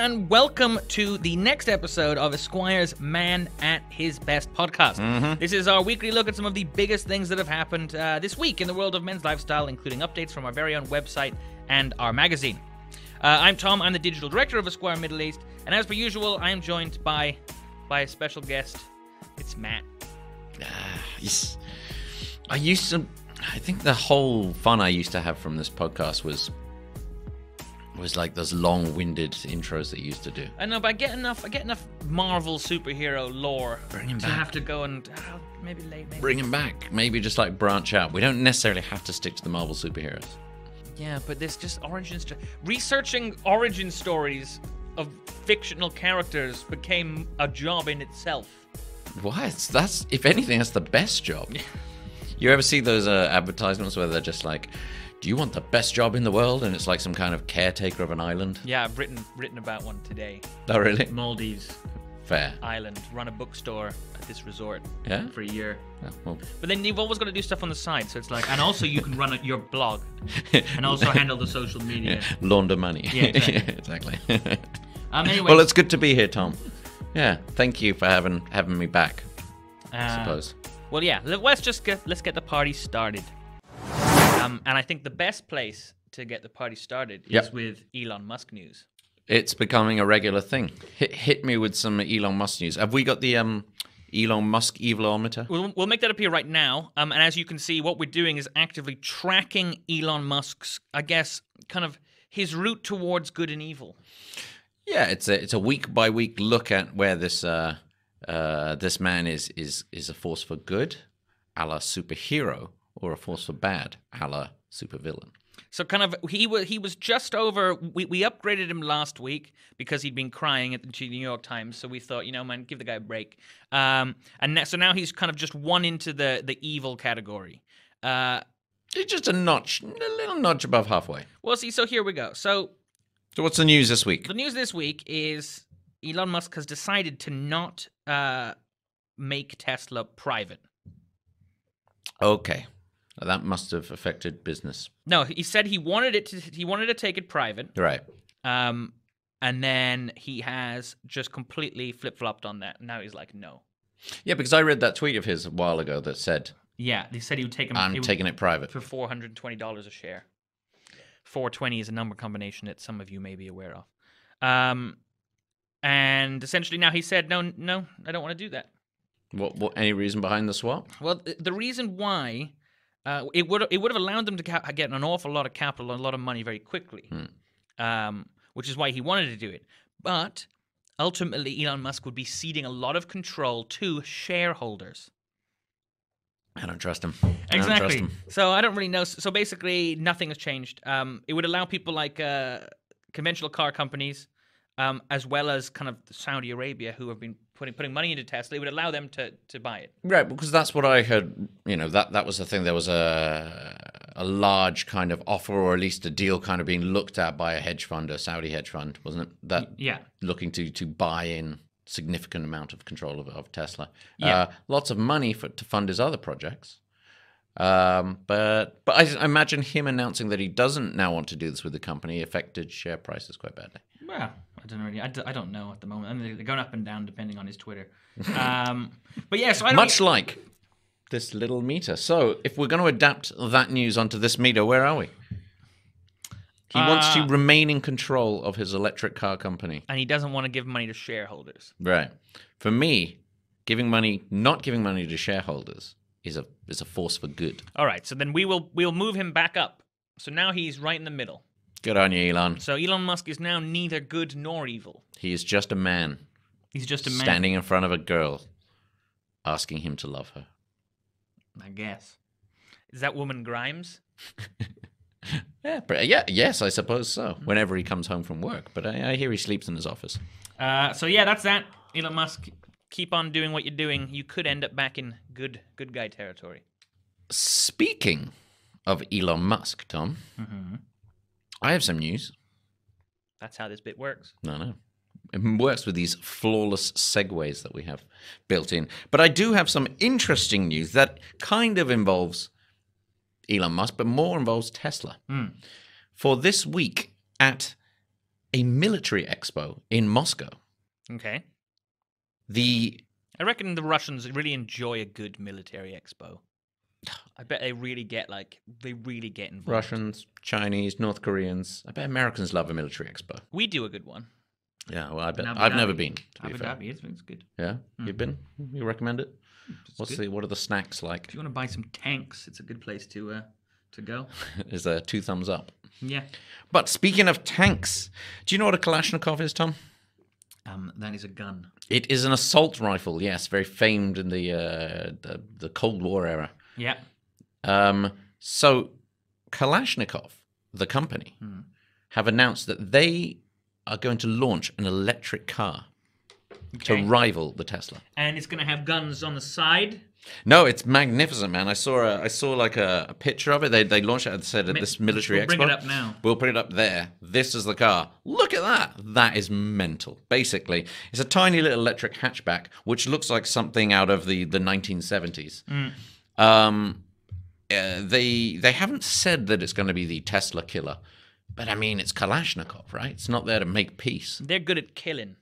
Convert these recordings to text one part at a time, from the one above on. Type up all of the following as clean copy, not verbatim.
and welcome to the next episode of Esquire's Man at His Best podcast. This is our weekly look at some of the biggest things that have happened this week in the world of men's lifestyle, including updates from our very own website and our magazine. I'm Tom, I'm the digital director of Esquire Middle East, and as per usual, I am joined by a special guest. It's Matt. Yes. I think the whole fun I used to have from this podcast was like those long-winded intros that you used to do. I know, but I get enough Marvel superhero lore to have to go and maybe late. Maybe. Bring him back. Maybe just like branch out. We don't necessarily have to stick to the Marvel superheroes. Yeah, but this just researching origin stories of fictional characters became a job in itself. What? That's, if anything, that's the best job. You ever see those advertisements where they're just like, do you want the best job in the world? And it's like some kind of caretaker of an island. Yeah, I've written about one today. Oh, really? Maldives. Fair. Island. Run a bookstore at this resort. Yeah? For a year. Oh, well. But then you've always got to do stuff on the side. So it's like, and also you can run your blog and also handle the social media. Yeah. Launder money. Yeah, exactly. Anyway. Well, it's good to be here, Tom. Yeah, thank you for having me back, I suppose. Well, yeah, let's get the party started. And I think the best place to get the party started is with Elon Musk news. It's becoming a regular thing. Hit me with some Elon Musk news. Have we got the Elon Musk evilometer? We'll make that up here right now. And as you can see, what we're doing is actively tracking Elon Musk's, I guess, kind of his route towards good and evil. Yeah, it's a week by week look at where this this man is a force for good, a la superhero, or a force for bad, a la supervillain. So kind of he was just over. We upgraded him last week because he'd been crying at the New York Times. So we thought, man, give the guy a break. So now he's kind of just one into the evil category. It's just a little notch above halfway. Well, see, so here we go. So what's the news this week? The news this week is Elon Musk has decided to not make Tesla private. Okay. That must have affected business. No, he said he wanted to take it private. Right. And then he has just completely flip-flopped on that. Now he's like, no. Yeah, because I read that tweet of his a while ago that said... Yeah, they said he would take him... I'm taking it private. For $420 a share. 420 is a number combination that some of you may be aware of. And essentially now he said, no, I don't want to do that. What? Any reason behind the swap? Well, the reason why... it would have allowed them to get an awful lot of capital and a lot of money very quickly, which is why he wanted to do it. But ultimately, Elon Musk would be ceding a lot of control to shareholders. I don't trust him. Exactly. I don't trust him. So I don't really know. So basically, nothing has changed. It would allow people like conventional car companies, as well as kind of Saudi Arabia, who have been putting money into Tesla. It would allow them to buy it. Right, because that's what I heard. That was the thing. There was a large kind of offer, or at least a deal kind of being looked at by a hedge fund, a Saudi hedge fund, wasn't it? Looking to buy in significant amount of control of Tesla. Yeah. Lots of money to fund his other projects. But I imagine him announcing that he doesn't now want to do this with the company affected share prices quite badly. Well, I don't know at the moment. I mean, they're going up and down depending on his Twitter. But yeah, so much like this little meter. So if we're going to adapt that news onto this meter, where are we? He wants to remain in control of his electric car company, and he doesn't want to give money to shareholders. Right. For me, not giving money to shareholders is a force for good. All right. So then we'll move him back up. So now he's right in the middle. Good on you, Elon. So Elon Musk is now neither good nor evil. He is just a man. He's just a man. Standing in front of a girl, asking him to love her. I guess. Is that woman Grimes? Yes, I suppose so. Whenever he comes home from work. But I hear he sleeps in his office. So yeah, that's that. Elon Musk, keep on doing what you're doing. You could end up back in good guy territory. Speaking of Elon Musk, Tom... Mm-hmm. I have some news. That's how this bit works. No. It works with these flawless segues that we have built in. But I do have some interesting news that kind of involves Elon Musk, but more involves Tesla. For this week at a military expo in Moscow. Okay. I reckon the Russians really enjoy a good military expo. I bet they really get involved. Russians, Chinese, North Koreans. I bet Americans love a military expo. We do a good one. Yeah, well, I bet. I've never been. Abu Dhabi, it's good. Yeah, you've been? You recommend it? What are the snacks like? If you want to buy some tanks, it's a good place to go. Is there 2 thumbs up? Yeah. But speaking of tanks, do you know what a Kalashnikov is, Tom? That is a gun. It is an assault rifle. Yes, very famed in the Cold War era. Yeah. So Kalashnikov, the company, have announced that they are going to launch an electric car to rival the Tesla. And it's going to have guns on the side? No, it's magnificent, man. I saw like a picture of it. They launched it and said at this military expo. Bring it up now. We'll put it up there. This is the car. Look at that. That is mental. Basically, it's a tiny little electric hatchback, which looks like something out of the 1970s. They haven't said that it's going to be the Tesla killer, but I mean, it's Kalashnikov, right? It's not there to make peace. They're good at killing.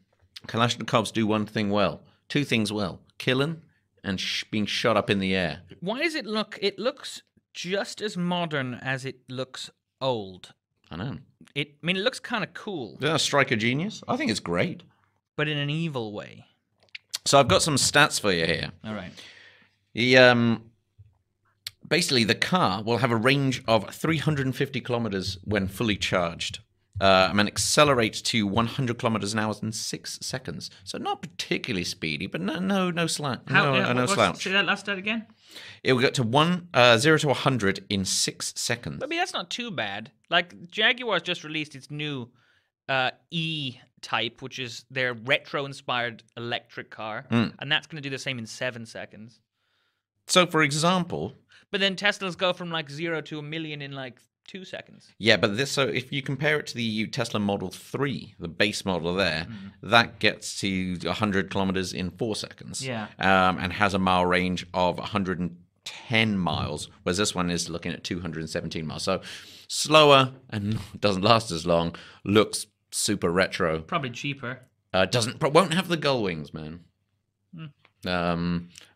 Kalashnikovs do one thing well, 2 things well: killing and being shot up in the air. Why does it look? It looks just as modern as it looks old. I know. It looks kind of cool. Doesn't that strike a genius? I think it's great. But in an evil way. So I've got some stats for you here. All right. Basically, the car will have a range of 350 kilometers when fully charged. And accelerate to 100 kilometers an hour in 6 seconds. So not particularly speedy, but no slouch. Say that last stat again. It will get to 0 to 100 in 6 seconds. I mean, that's not too bad. Like Jaguar's just released its new E-Type, which is their retro-inspired electric car, and that's going to do the same in 7 seconds. So, for example, but then Teslas go from like 0 to 1 million in like 2 seconds. Yeah, but so if you compare it to the Tesla Model 3, the base model there, that gets to 100 kilometers in 4 seconds. Yeah. And has a mile range of 110 miles, whereas this one is looking at 217 miles. So slower and doesn't last as long, looks super retro. Probably cheaper. Won't have the gull wings, man.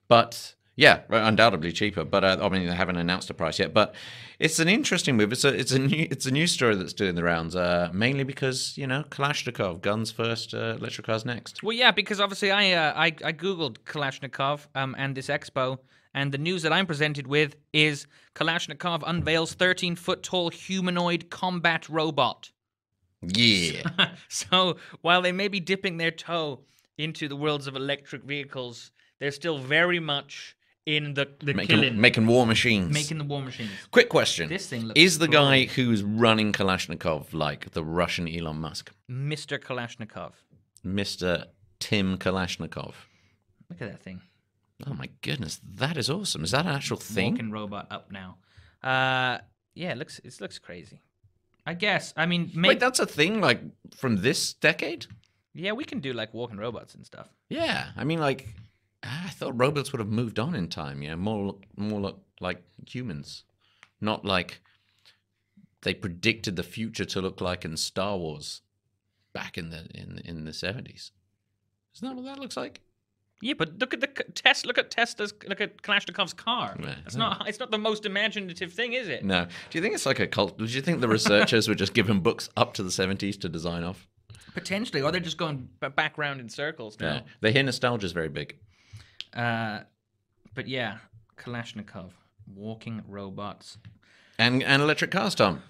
But yeah, undoubtedly cheaper. But I mean, they haven't announced a price yet. But it's an interesting move. It's a news story that's doing the rounds. Mainly because Kalashnikov, guns first, electric cars next. Well, yeah, because obviously I googled Kalashnikov and this expo, and the news that I'm presented with is Kalashnikov unveils 13-foot tall humanoid combat robot. Yeah. So while they may be dipping their toe into the worlds of electric vehicles, they're still very much in the killing. Making war machines. Making the war machines. Quick question. This thing looks Is the guy who's running Kalashnikov like the Russian Elon Musk? Mr. Kalashnikov. Mr. Tim Kalashnikov. Look at that thing. Oh my goodness, that is awesome. Is that an actual thing? Walking robot up now. Yeah, it looks crazy. I guess. I mean, wait, that's a thing like from this decade? Yeah, we can do like walking robots and stuff. Yeah, I mean like I thought robots would have moved on in time, more like humans, not like they predicted the future to look like in Star Wars back in the 70s. Isn't that what that looks like? Yeah, but look at Kalashnikov's car. Yeah. It's not the most imaginative thing, is it? No. Do you think it's like a cult? Do you think the researchers were just given books up to the 70s to design off? Potentially, or they're just going back round in circles now. Yeah. They hear nostalgia is very big. But yeah, Kalashnikov, walking robots, and electric cars, Tom.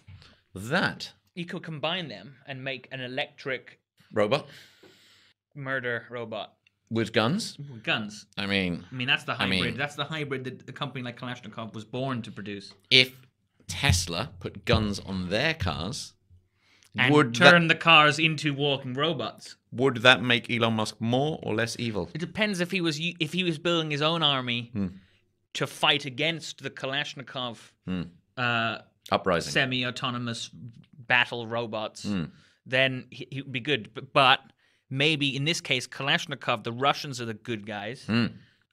That you could combine them and make an electric robot, murder robot with guns. With guns. I mean, that's the hybrid. That's the hybrid that a company like Kalashnikov was born to produce. If Tesla put guns on their cars. And would turn the cars into walking robots. Would that make Elon Musk more or less evil? It depends if he was building his own army to fight against the Kalashnikov uprising, semi-autonomous battle robots. Then he would be good. But maybe in this case, Kalashnikov, the Russians are the good guys,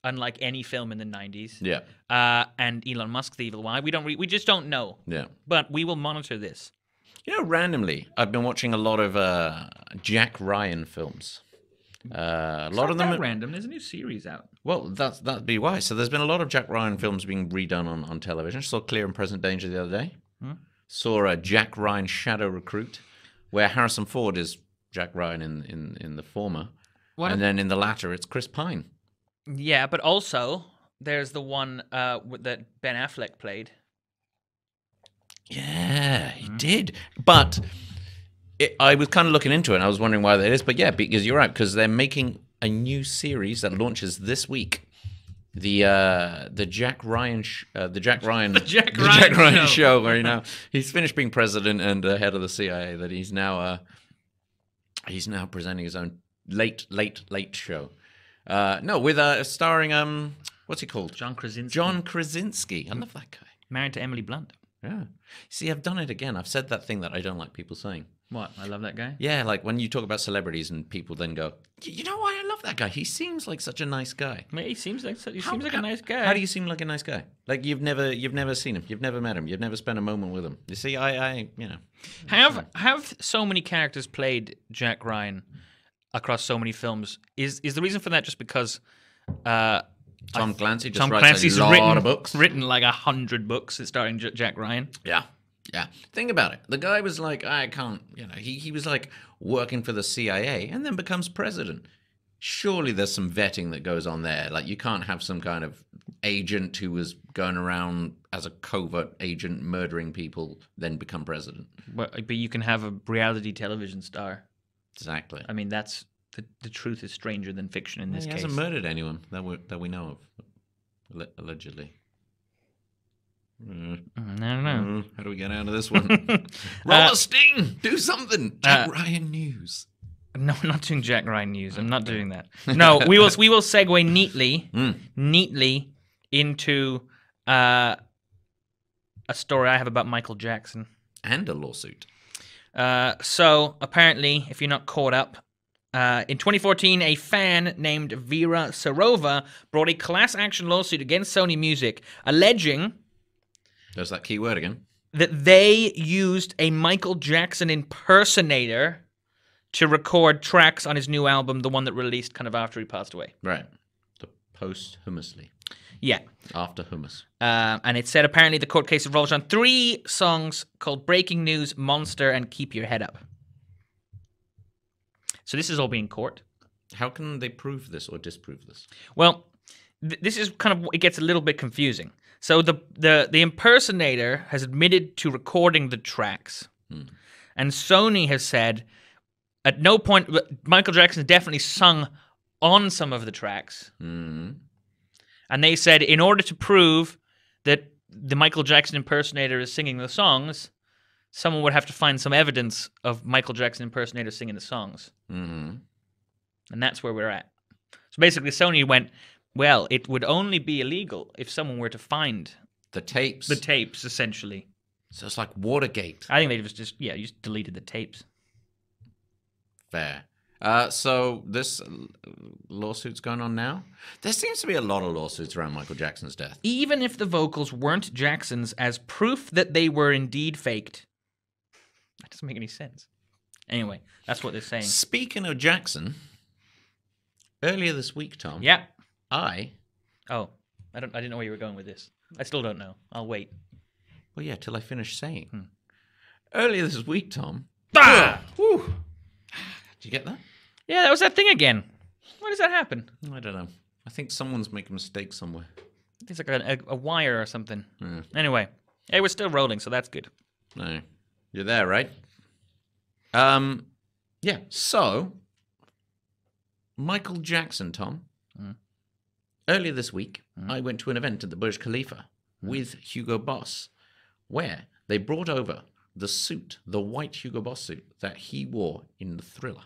unlike any film in the 90s. Yeah. And Elon Musk, the evil one. We just don't know. Yeah. But we will monitor this. You know, randomly, I've been watching a lot of Jack Ryan films. A lot of them are random. There's a new series out. Well, that'd be why. So there's been a lot of Jack Ryan films being redone on television. Saw Clear and Present Danger the other day. Saw a Jack Ryan Shadow Recruit, where Harrison Ford is Jack Ryan in the former, and then in the latter it's Chris Pine. Yeah, but also there's the one that Ben Affleck played. Yeah, he did. But I was kind of looking into it, and I was wondering why that is. But yeah, because you're right, because they're making a new series that launches this week. The Jack Ryan show, where he's finished being president and head of the CIA. That he's now presenting his own late show. With starring what's he called? John Krasinski. John Krasinski. I love that guy. Married to Emily Blunt. Yeah. See, I've done it again. I've said that thing that I don't like people saying. What? I love that guy? Yeah, like when you talk about celebrities and people then go, you know why I love that guy? He seems like such a nice guy. He seems like a nice guy. How do you seem like a nice guy? Like you've never seen him, you've never met him, you've never spent a moment with him. You see, Have so many characters played Jack Ryan across so many films? Is the reason for that just because Tom Clancy's writes a lot of books? Written like 100 books starring Jack Ryan. Yeah. Yeah. Think about it. The guy was like, I can't, he was like working for the CIA and then becomes president. Surely there's some vetting that goes on there. Like you can't have some kind of agent who was going around as a covert agent murdering people then become president. But you can have a reality television star. Exactly. I mean, that's the truth is stranger than fiction in this case. He hasn't murdered anyone that we know of, allegedly. I don't know. How do we get out of this one? Roll a sting! Do something! Jack Ryan news. No, I'm not doing Jack Ryan news. I'm not doing that. No, we will segue neatly into a story I have about Michael Jackson. And a lawsuit. So, apparently, if you're not caught up, in 2014, a fan named Vera Sarova brought a class action lawsuit against Sony Music, alleging... There's that key word again. That they used a Michael Jackson impersonator to record tracks on his new album, the one that released kind of after he passed away. Right. The posthumously. Yeah. After hummus. And it said apparently the court case revolves on 3 songs called Breaking News, Monster, and Keep Your Head Up. So this is all being court. How can they prove this or disprove this? Well, this is kind of, it gets a little bit confusing. So the impersonator has admitted to recording the tracks. And Sony has said at no point, Michael Jackson definitely sung on some of the tracks. And they said in order to prove that the Michael Jackson impersonator is singing the songs, someone would have to find some evidence of Michael Jackson impersonator singing the songs. And that's where we're at. So basically Sony went... Well, it would only be illegal if someone were to find the tapes. The tapes, essentially. So it's like Watergate. I think they just deleted the tapes. Fair. So this lawsuit's going on now? There seems to be a lot of lawsuits around Michael Jackson's death. Even if the vocals weren't Jackson's as proof that they were indeed faked. That doesn't make any sense. Anyway, that's what they're saying. Speaking of Jackson, earlier this week, Tom. Yeah. I didn't know where you were going with this. I still don't know. I'll wait. Well, yeah, till I finish saying. Earlier this week, Tom. Ah! Whew. Did you get that? Yeah, that was that thing again. Why does that happen? I don't know. I think someone's making a mistake somewhere. It's like a wire or something. Anyway, hey, we're still rolling, so that's good. No, you're there, right? Yeah. So, Michael Jackson, Tom. Earlier this week, I went to an event at the Burj Khalifa with Hugo Boss, where they brought over the suit, the white Hugo Boss suit that he wore in the Thriller.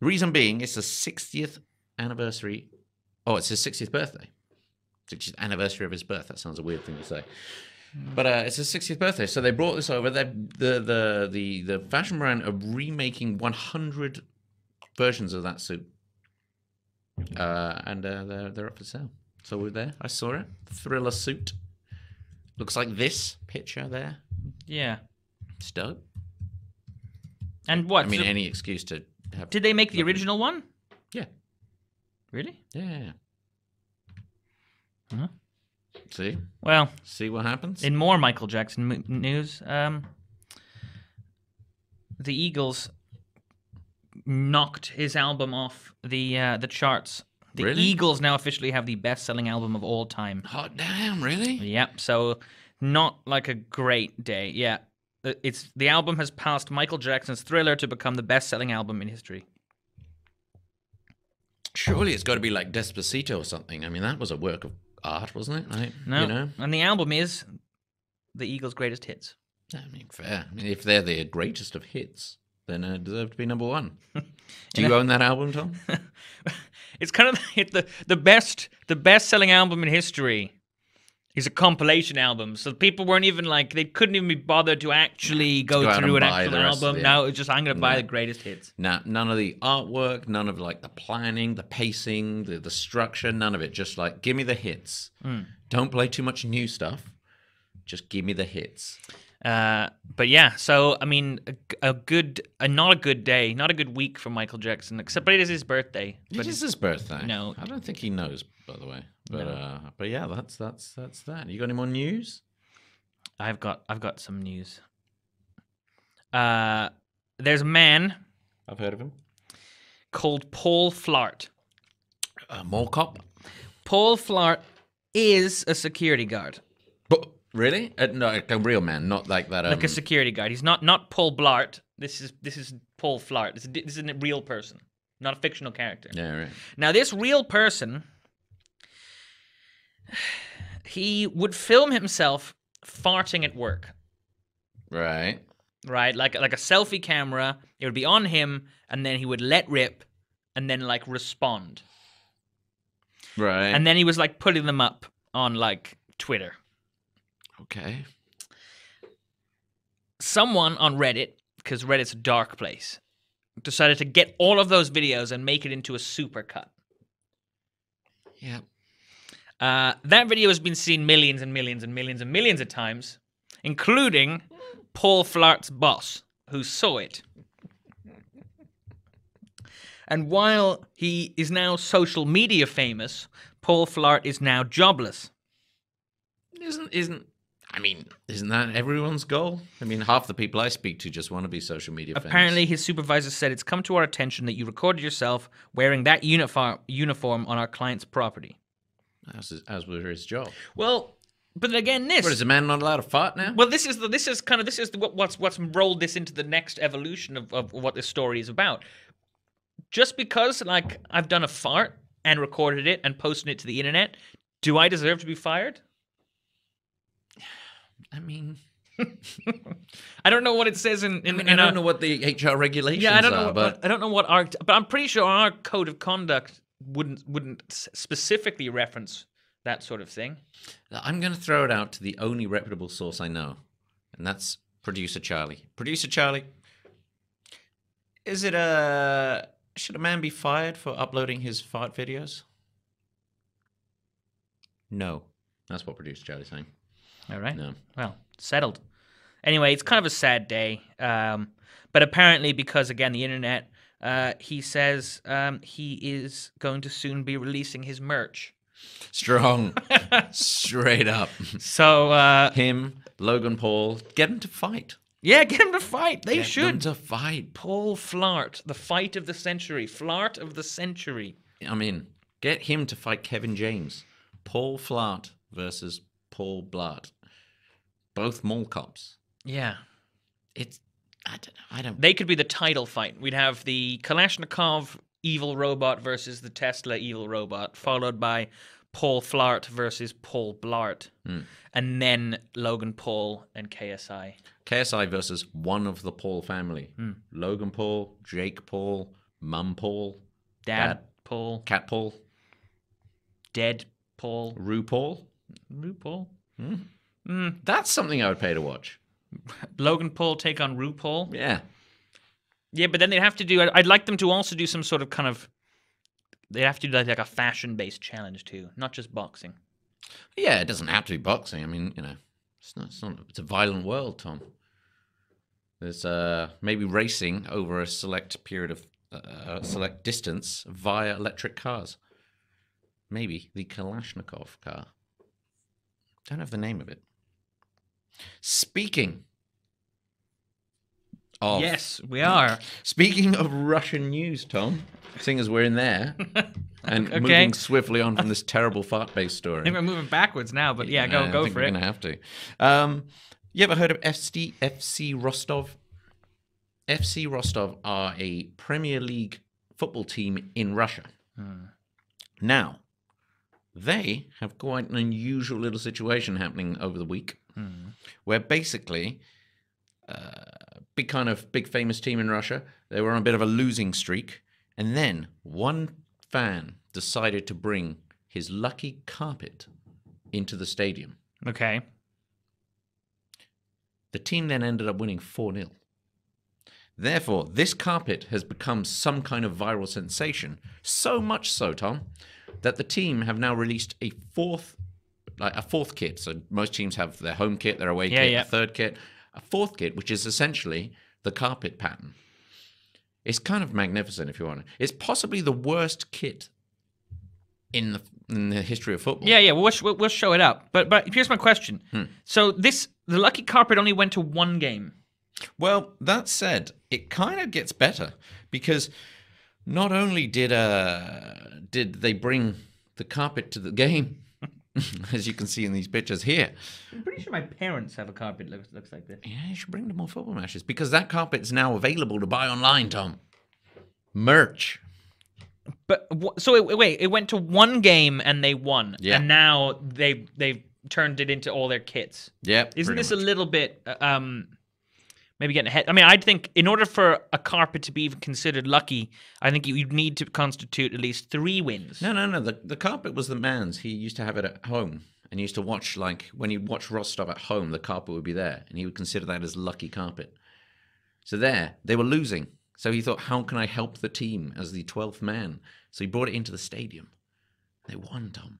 The reason being, it's the 60th anniversary. Oh, it's his 60th birthday. 60th anniversary of his birth. That sounds a weird thing to say. But it's his 60th birthday. So they brought this over. The fashion brand are remaking 100 versions of that suit. And they're up for sale. So we're there. I saw it. Thriller suit. Looks like this picture there. Yeah. It's dope. And what? I mean, any excuse to have... Did they make the original one? Yeah. Really? Yeah. Huh? See? Well... See what happens? In more Michael Jackson news, the Eagles knocked his album off the charts. The Really? Eagles now officially have the best-selling album of all time. Hot damn, really? Yep, so not like a great day. Yeah, the album has passed Michael Jackson's Thriller to become the best-selling album in history. Surely it's got to be like Despacito or something. I mean, that was a work of art, wasn't it? Right? No, You know? and the album is the Eagles' greatest hits. I mean, fair. I mean, if they're the greatest of hits, then it deserves to be number one. Do you own that album, Tom? It's kind of the best-selling album in history is a compilation album. So people weren't even like, they couldn't even be bothered to actually go through an actual album. No, it's just, I'm going to buy the greatest hits. Nah, none of the artwork, none of like the planning, the pacing, the structure, none of it. Just like, give me the hits. Don't play too much new stuff. Just give me the hits. But yeah, so I mean, not a good day, not a good week for Michael Jackson. Except, but it is his birthday. It is his birthday. No, I don't think he knows, by the way. But no. But yeah, that's that. You got any more news? I've got some news. There's a man. I've heard of him. Called Paul Flart. Mall cop. Paul Flart is a security guard. But really? No, like a real man, not like that. Like a security guard. He's not Paul Blart. This is Paul Flart. This is a real person, not a fictional character. Yeah, right. Now, this real person, he would film himself farting at work. Right. Right, like a selfie camera. It would be on him, and then he would let rip, and then like respond. Right. And then he was like putting them up on like Twitter. Okay. Someone on Reddit, because Reddit's a dark place, decided to get all of those videos and make it into a supercut. Yeah. That video has been seen millions and millions and millions and millions of times, including Paul Flart's boss, who saw it. And while he is now social media famous, Paul Flart is now jobless. Isn't that everyone's goal? I mean, half the people I speak to just want to be social media famous. Apparently, his supervisor said, "It's come to our attention that you recorded yourself wearing that uniform on our client's property." As was his job. Well, but again, this. What, is a man not allowed to fart now? Well, this is what's rolled this into the next evolution of what this story is about. Just because, like, I've done a fart and recorded it and posted it to the internet, do I deserve to be fired? I mean, I don't know what it says in. I don't know what the HR regulations I don't know. are, but I don't know what our. But I'm pretty sure our code of conduct wouldn't specifically reference that sort of thing. I'm going to throw it out to the only reputable source I know, and that's Producer Charlie. Producer Charlie, should a man be fired for uploading his fart videos? No, that's what Producer Charlie's saying. All right. No. Well, settled. Anyway, it's kind of a sad day. But apparently, because, again, the internet, he says he is going to soon be releasing his merch. Strong. Straight up. So, him, Logan Paul, get him to fight. Yeah, get him to fight. They should. Get him to fight. Paul Flart, the fight of the century. Flart of the century. I mean, get him to fight Kevin James. Paul Flart versus Paul Blart. Both mall cops. Yeah. I don't. They could be the title fight. We'd have the Kalashnikov evil robot versus the Tesla evil robot, followed by Paul Flart versus Paul Blart. And then Logan Paul and KSI. KSI versus one of the Paul family. Logan Paul, Jake Paul, Mum Paul, Dad Paul, Cat Paul, Dead Paul, RuPaul. RuPaul. That's something I would pay to watch. Logan Paul take on RuPaul. Yeah. Yeah, but then they'd have to do. I'd like them to also do some sort of kind of. They'd have to do like a fashion-based challenge too, not just boxing. Yeah, it doesn't have to be boxing. I mean, you know, it's not. It's a violent world, Tom. There's maybe racing over a select period of select distance via electric cars. Maybe the Kalashnikov car. Don't have the name of it. Speaking of... Yes, we are. Speaking of Russian news, Tom, seeing as we're in there and moving swiftly on from this terrible fart-based story. I think we're moving backwards now, but yeah, go for it. I think we're going to have to. You ever heard of FC Rostov? FC Rostov are a Premier League football team in Russia. Now, they have quite an unusual little situation happening over the week, where basically, big famous team in Russia, they were on a bit of a losing streak, and then one fan decided to bring his lucky carpet into the stadium. Okay. The team then ended up winning 4-0. Therefore, this carpet has become some kind of viral sensation, so much so, Tom, that the team have now released a fourth kit. So most teams have their home kit, their away kit, a third kit, a fourth kit, which is essentially the carpet pattern. It's kind of magnificent, if you want it. It's possibly the worst kit in the history of football. Yeah, we'll show it up. But here's my question. So the lucky carpet only went to one game. Well, that said, it kind of gets better because not only did they bring the carpet to the game, as you can see in these pictures here. I'm pretty sure my parents have a carpet that looks like this. Yeah, you should bring to more football matches because that carpet is now available to buy online, Tom. Merch. But so it went to one game and they won, and now they've turned it into all their kits. Yeah, isn't this a little bit maybe getting ahead? I mean, I'd think in order for a carpet to be even considered lucky, I think you'd need to constitute at least 3 wins. No. The carpet was the man's. He used to have it at home, and he used to watch, like, when he'd watch Rostov at home, the carpet would be there, and he would consider that as lucky carpet. So they were losing. So he thought, how can I help the team as the 12th man? So he brought it into the stadium. They won, Tom.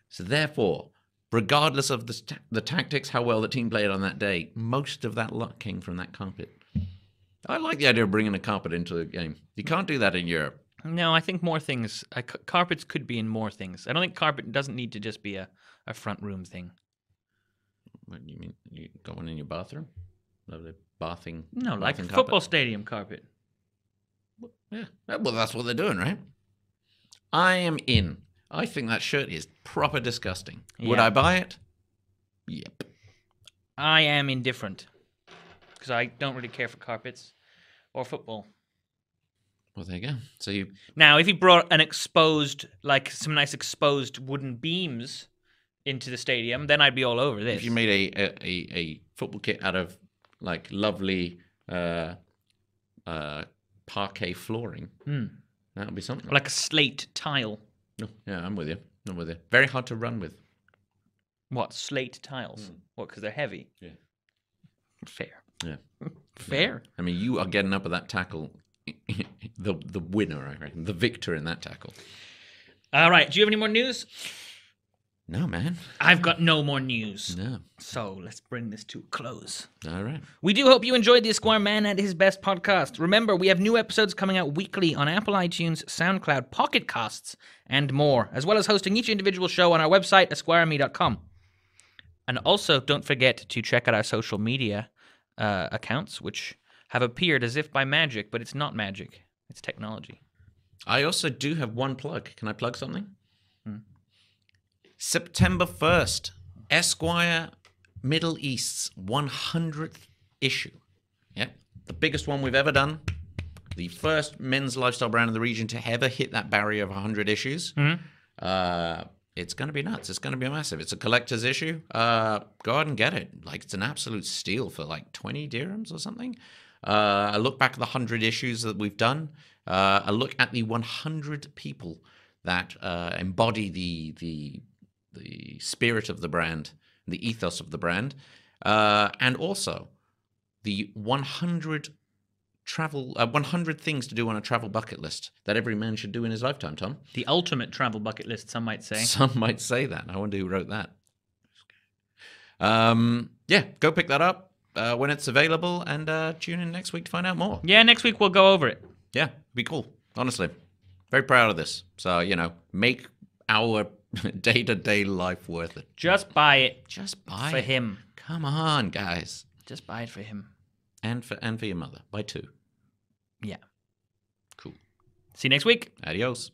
So therefore, regardless of the tactics, how well the team played on that day, most of that luck came from that carpet. I like the idea of bringing a carpet into the game. You can't do that in Europe. No, I think more things. Carpets could be in more things. I don't think carpet doesn't need to just be a front room thing. What do you mean? You got one in your bathroom? Lovely bathing. No, like a carpet? football stadium carpet. Yeah. Well, that's what they're doing, right? I am in. I think that shirt is proper disgusting. Yeah. Would I buy it? Yep. I am indifferent because I don't really care for carpets or football. Well, there you go. So now, if you brought an exposed, like some nice exposed wooden beams into the stadium, then I'd be all over this. If you made a football kit out of like lovely parquet flooring, that would be something. Like a slate tile. Oh, yeah, I'm with you. Very hard to run with. What, slate tiles? What, because they're heavy? Yeah. Fair. Yeah. Fair. I mean, you are getting up at that tackle, the winner, I reckon, the victor in that tackle. All right, do you have any more news? No, man. I've got no more news. No. So let's bring this to a close. All right. We do hope you enjoyed the Esquire Man at His Best podcast. Remember, we have new episodes coming out weekly on Apple iTunes, SoundCloud, Pocket Casts, and more, as well as hosting each individual show on our website, esquireme.com. And also, don't forget to check out our social media accounts, which have appeared as if by magic, but it's not magic. It's technology. I also do have one plug. Can I plug something? September 1st, Esquire Middle East's 100th issue. Yep, the biggest one we've ever done. The first men's lifestyle brand in the region to ever hit that barrier of 100 issues. It's going to be nuts. It's going to be massive. It's a collector's issue. Go out and get it. Like, it's an absolute steal for like 20 dirhams or something. I look back at the 100 issues that we've done. I look at the 100 people that embody the spirit of the brand, the ethos of the brand, and also the 100 things to do on a travel bucket list that every man should do in his lifetime, Tom. The ultimate travel bucket list, some might say. Some might say that. I wonder who wrote that. Yeah, go pick that up. when it's available, and tune in next week to find out more. Yeah, next week we'll go over it. Yeah, be cool. Honestly, very proud of this. So, make our day-to-day life worth it. Just buy it. Just buy it. For him. Come on, guys. Just buy it for him. And for your mother. Buy 2. Yeah. Cool. See you next week. Adios.